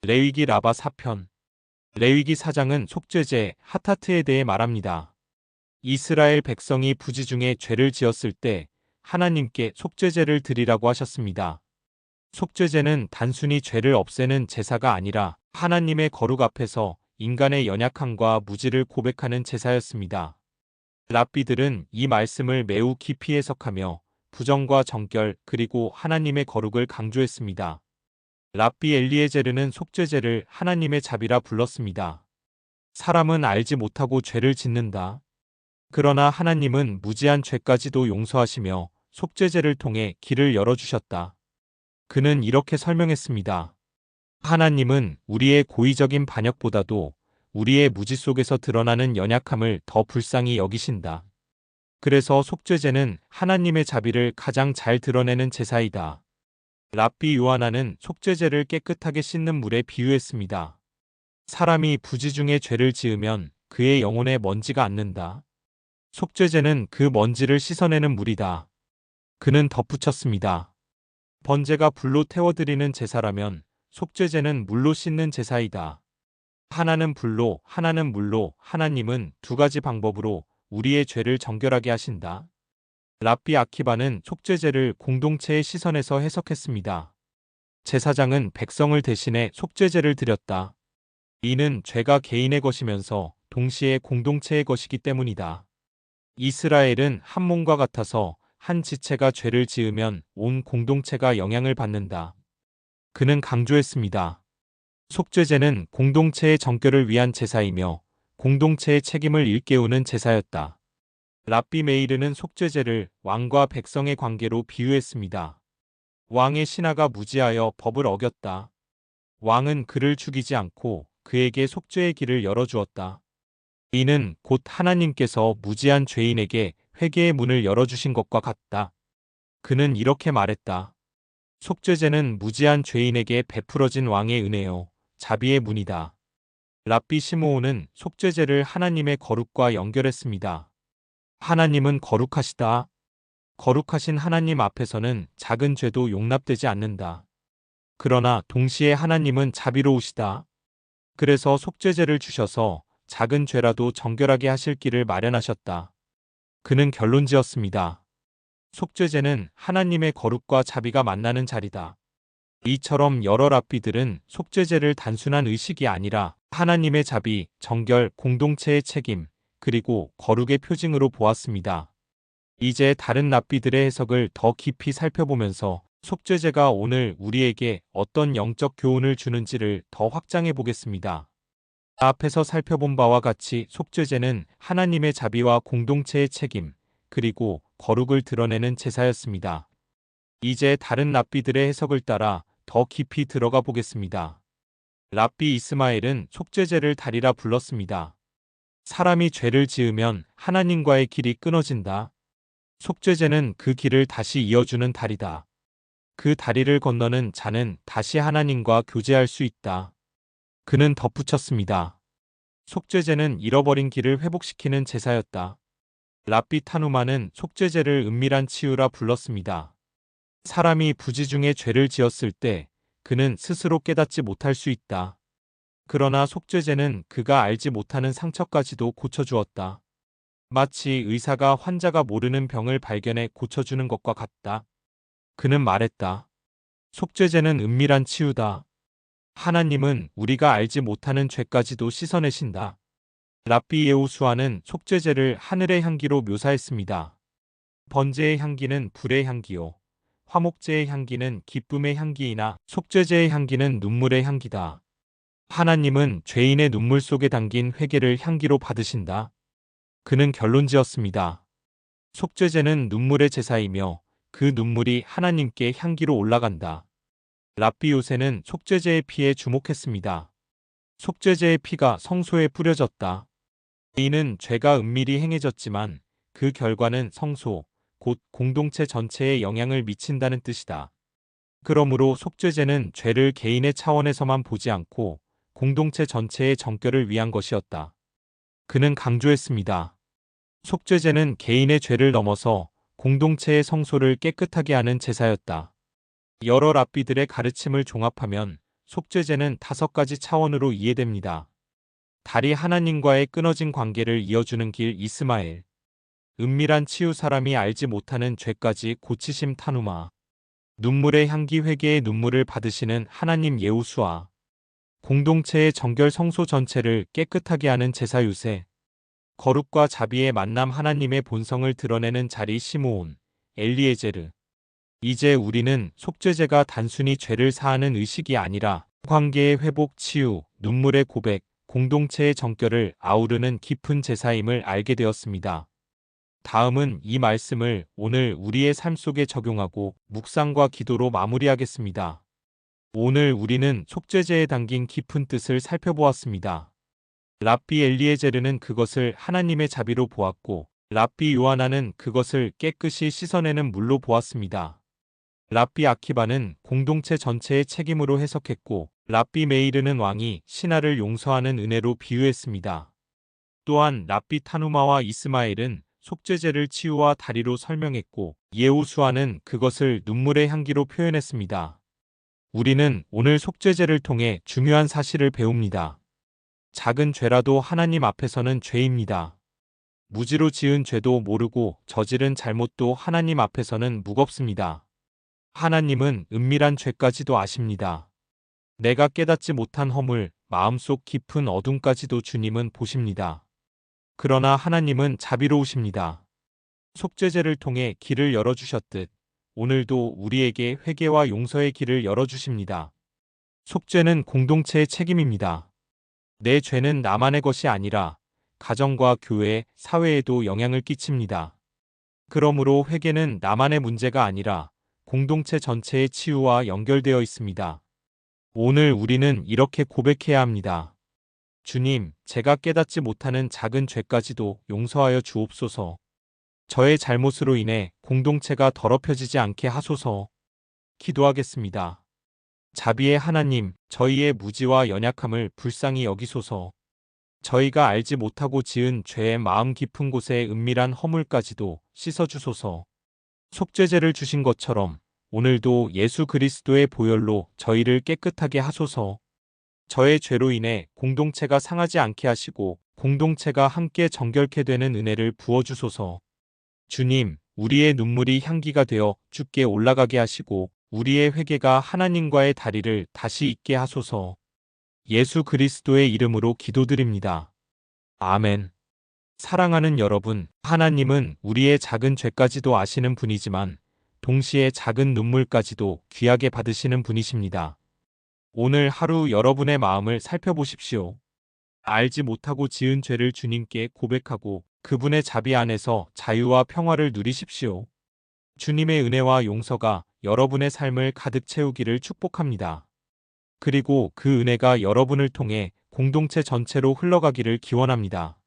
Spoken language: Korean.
레위기 라바 4편. 레위기 4장은 속죄제 하타트에 대해 말합니다. 이스라엘 백성이 부지 중에 죄를 지었을 때 하나님께 속죄제를 드리라고 하셨습니다. 속죄제는 단순히 죄를 없애는 제사가 아니라 하나님의 거룩 앞에서 인간의 연약함과 무지를 고백하는 제사였습니다. 랍비들은 이 말씀을 매우 깊이 해석하며 부정과 정결 그리고 하나님의 거룩을 강조했습니다. 랍비 엘리에제르는 속죄제를 하나님의 자비라 불렀습니다. 사람은 알지 못하고 죄를 짓는다. 그러나 하나님은 무지한 죄까지도 용서하시며 속죄제를 통해 길을 열어주셨다. 그는 이렇게 설명했습니다. 하나님은 우리의 고의적인 반역보다도 우리의 무지 속에서 드러나는 연약함을 더 불쌍히 여기신다. 그래서 속죄제는 하나님의 자비를 가장 잘 드러내는 제사이다. 랍비 요하나는 속죄제를 깨끗하게 씻는 물에 비유했습니다. 사람이 부지 중에 죄를 지으면 그의 영혼에 먼지가 앉는다. 속죄제는 그 먼지를 씻어내는 물이다. 그는 덧붙였습니다. 번제가 불로 태워드리는 제사라면 속죄제는 물로 씻는 제사이다. 하나는 불로, 하나는 물로, 하나님은 두 가지 방법으로 우리의 죄를 정결하게 하신다. 랍비 아키바는 속죄제를 공동체의 시선에서 해석했습니다. 제사장은 백성을 대신해 속죄제를 드렸다. 이는 죄가 개인의 것이면서 동시에 공동체의 것이기 때문이다. 이스라엘은 한 몸과 같아서 한 지체가 죄를 지으면 온 공동체가 영향을 받는다. 그는 강조했습니다. 속죄제는 공동체의 정결을 위한 제사이며 공동체의 책임을 일깨우는 제사였다. 랍비 메이르는 속죄제를 왕과 백성의 관계로 비유했습니다. 왕의 신하가 무지하여 법을 어겼다. 왕은 그를 죽이지 않고 그에게 속죄의 길을 열어주었다. 이는 곧 하나님께서 무지한 죄인에게 회개의 문을 열어주신 것과 같다. 그는 이렇게 말했다. 속죄제는 무지한 죄인에게 베풀어진 왕의 은혜요, 자비의 문이다. 랍비 시므온은 속죄제를 하나님의 거룩과 연결했습니다. 하나님은 거룩하시다. 거룩하신 하나님 앞에서는 작은 죄도 용납되지 않는다. 그러나 동시에 하나님은 자비로우시다. 그래서 속죄제를 주셔서 작은 죄라도 정결하게 하실 길을 마련하셨다. 그는 결론지었습니다. 속죄제는 하나님의 거룩과 자비가 만나는 자리다. 이처럼 여러 랍비들은 속죄제를 단순한 의식이 아니라 하나님의 자비, 정결, 공동체의 책임, 그리고 거룩의 표징으로 보았습니다. 이제 다른 랍비들의 해석을 더 깊이 살펴보면서 속죄제가 오늘 우리에게 어떤 영적 교훈을 주는지를 더 확장해 보겠습니다. 앞에서 살펴본 바와 같이 속죄제는 하나님의 자비와 공동체의 책임, 그리고 거룩을 드러내는 제사였습니다. 이제 다른 랍비들의 해석을 따라 더 깊이 들어가 보겠습니다. 랍비 이스마엘은 속죄제를 다리라 불렀습니다. 사람이 죄를 지으면 하나님과의 길이 끊어진다. 속죄제는 그 길을 다시 이어주는 다리다. 그 다리를 건너는 자는 다시 하나님과 교제할 수 있다. 그는 덧붙였습니다. 속죄제는 잃어버린 길을 회복시키는 제사였다. 랍비 타누마는 속죄제를 은밀한 치유라 불렀습니다. 사람이 부지 중에 죄를 지었을 때 그는 스스로 깨닫지 못할 수 있다. 그러나 속죄제는 그가 알지 못하는 상처까지도 고쳐주었다. 마치 의사가 환자가 모르는 병을 발견해 고쳐주는 것과 같다. 그는 말했다. 속죄제는 은밀한 치유다. 하나님은 우리가 알지 못하는 죄까지도 씻어내신다. 랍비 예호수아는 속죄제를 하늘의 향기로 묘사했습니다. 번제의 향기는 불의 향기요. 화목제의 향기는 기쁨의 향기이나 속죄제의 향기는 눈물의 향기다. 하나님은 죄인의 눈물 속에 담긴 회개를 향기로 받으신다. 그는 결론지었습니다. 속죄제는 눈물의 제사이며 그 눈물이 하나님께 향기로 올라간다. 랍비 요새는 속죄제의 피에 주목했습니다. 속죄제의 피가 성소에 뿌려졌다. 이는 죄가 은밀히 행해졌지만 그 결과는 성소, 곧 공동체 전체에 영향을 미친다는 뜻이다. 그러므로 속죄제는 죄를 개인의 차원에서만 보지 않고 공동체 전체의 정결을 위한 것이었다. 그는 강조했습니다. 속죄제는 개인의 죄를 넘어서 공동체의 성소를 깨끗하게 하는 제사였다. 여러 랍비들의 가르침을 종합하면 속죄제는 5가지 차원으로 이해됩니다. 달이 하나님과의 끊어진 관계를 이어주는 길 이스마엘. 은밀한 치유 사람이 알지 못하는 죄까지 고치심 타누마. 눈물의 향기 회개의 눈물을 받으시는 하나님 예우수아. 공동체의 정결 성소 전체를 깨끗하게 하는 제사 유세. 거룩과 자비의 만남 하나님의 본성을 드러내는 자리 시므온. 엘리에제르. 이제 우리는 속죄제가 단순히 죄를 사하는 의식이 아니라 관계의 회복, 치유, 눈물의 고백, 공동체의 정결을 아우르는 깊은 제사임을 알게 되었습니다. 다음은 이 말씀을 오늘 우리의 삶 속에 적용하고 묵상과 기도로 마무리하겠습니다. 오늘 우리는 속죄제에 담긴 깊은 뜻을 살펴보았습니다. 랍비 엘리에제르는 그것을 하나님의 자비로 보았고 랍비 요하나는 그것을 깨끗이 씻어내는 물로 보았습니다. 랍비 아키바는 공동체 전체의 책임으로 해석했고 랍비 메이르는 왕이 신하를 용서하는 은혜로 비유했습니다. 또한 랍비 타누마와 이스마엘은 속죄제를 치유와 다리로 설명했고 예우수아는 그것을 눈물의 향기로 표현했습니다. 우리는 오늘 속죄제를 통해 중요한 사실을 배웁니다. 작은 죄라도 하나님 앞에서는 죄입니다. 무지로 지은 죄도 모르고 저지른 잘못도 하나님 앞에서는 무겁습니다. 하나님은 은밀한 죄까지도 아십니다. 내가 깨닫지 못한 허물, 마음속 깊은 어둠까지도 주님은 보십니다. 그러나 하나님은 자비로우십니다. 속죄제를 통해 길을 열어주셨듯 오늘도 우리에게 회개와 용서의 길을 열어주십니다. 속죄는 공동체의 책임입니다. 내 죄는 나만의 것이 아니라 가정과 교회, 사회에도 영향을 끼칩니다. 그러므로 회개는 나만의 문제가 아니라 공동체 전체의 치유와 연결되어 있습니다. 오늘 우리는 이렇게 고백해야 합니다. 주님, 제가 깨닫지 못하는 작은 죄까지도 용서하여 주옵소서. 저의 잘못으로 인해 공동체가 더럽혀지지 않게 하소서. 기도하겠습니다. 자비의 하나님, 저희의 무지와 연약함을 불쌍히 여기소서. 저희가 알지 못하고 지은 죄의 마음 깊은 곳의 은밀한 허물까지도 씻어주소서. 속죄제를 주신 것처럼 오늘도 예수 그리스도의 보혈로 저희를 깨끗하게 하소서. 저의 죄로 인해 공동체가 상하지 않게 하시고 공동체가 함께 정결케 되는 은혜를 부어주소서. 주님, 우리의 눈물이 향기가 되어 주께 올라가게 하시고 우리의 회개가 하나님과의 다리를 다시 잇게 하소서. 예수 그리스도의 이름으로 기도드립니다. 아멘. 사랑하는 여러분, 하나님은 우리의 작은 죄까지도 아시는 분이지만 동시에 작은 눈물까지도 귀하게 받으시는 분이십니다. 오늘 하루 여러분의 마음을 살펴보십시오. 알지 못하고 지은 죄를 주님께 고백하고 그분의 자비 안에서 자유와 평화를 누리십시오. 주님의 은혜와 용서가 여러분의 삶을 가득 채우기를 축복합니다. 그리고 그 은혜가 여러분을 통해 공동체 전체로 흘러가기를 기원합니다.